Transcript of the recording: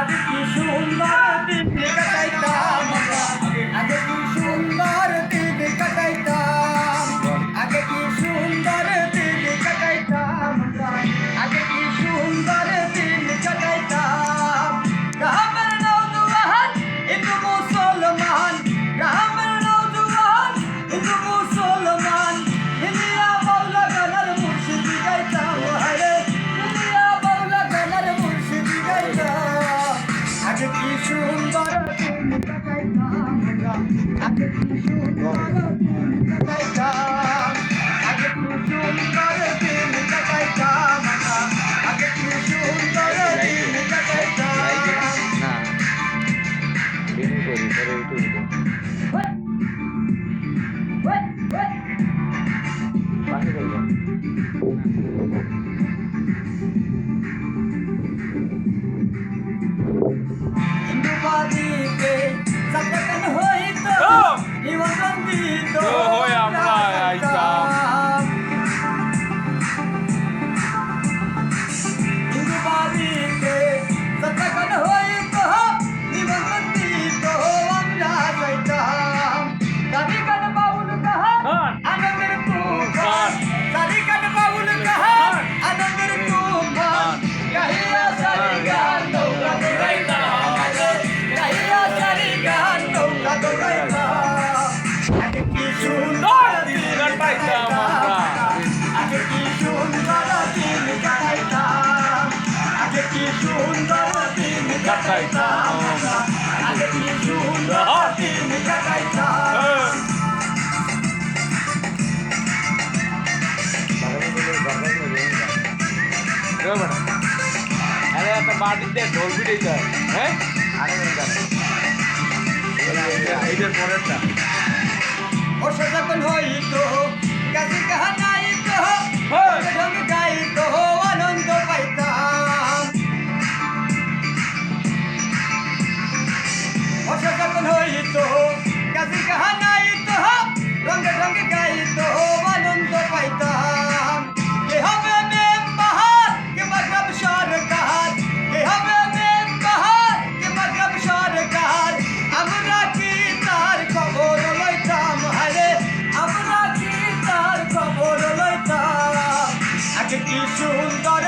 আগে কি সুন্দর দিন কাটাইতাম আমরা, আগে কি সুন্দর দিন কাটাইতাম, আগে কি সুন্দর দিন কাটাইতাম আমরা, আগে কি সুন্দর দিন কাটাইতাম। গ্রামের নওজোয়ান হিন্দু মুসলমান, গ্রামের নওজোয়ান হিন্দু মুসলমান, মিলিয়া বাউলা গানের মুর্শিদি গাইতাম, হায়রে মিলিয়া বাউলা গানের মুর্শিদি গাইতাম। আগে কি সুন্দর দিন কাটাইতাম আমরা, আগে কি সুন্দর দিন কাটাইতাম, আগে কি সুন্দর দিন কাটাইতাম আমরা, আগে কি সুন্দর দিন কাটাইতাম। না এমনি করি পরে উঠে উঠে পাশে যাইবা হিন্দু বাড়িতে সাকান হইতো নিমন্ত্রণ দিত হই আমরা আইতাম। হিন্দু বাড়িতে সাকান হইতো নিমন্ত্রণ দিত আমরা যাইতাম। দাদি কান বাউল কাহার আনন্দের তুফান, দাদি কান বাউল কাহার আনন্দের তুফান, গাহিয়া সারি গান নৌকা দৌড়াইতাম, গাহিয়া সারি গান নৌকা দৌড়াইতাম। আগে কি সুন্দর দিন কাটাইতাম আমরা, আগে কি সুন্দর দিন কাটাইতাম, আগে কি সুন্দর দিন কাটাইতাম আমরা, আগে কি সুন্দর দিন কাটাইতাম। আরে একটা বাড়িতে ঢোল পিটাই যায় হ্যাঁ আরে এইটার পরেরটা বর্ষা যখন হইতো গাছি কাহানাইতো ঢং গাইতো আনন্দ পাইতাম। বর্ষা যখন হইতো গাছি কাহানাইতো রঙে রঙে গাইতো আনন্দ পাইতাম। কে হবে মেম্বার কে মাগরাব সরকার, কে হবে মেম্বার কে মাগরাব সরকার, আমরা কি তার খবর লইতাম, হায়রে আমরা কি তার খবর লইতাম। আগে কি সুন্দর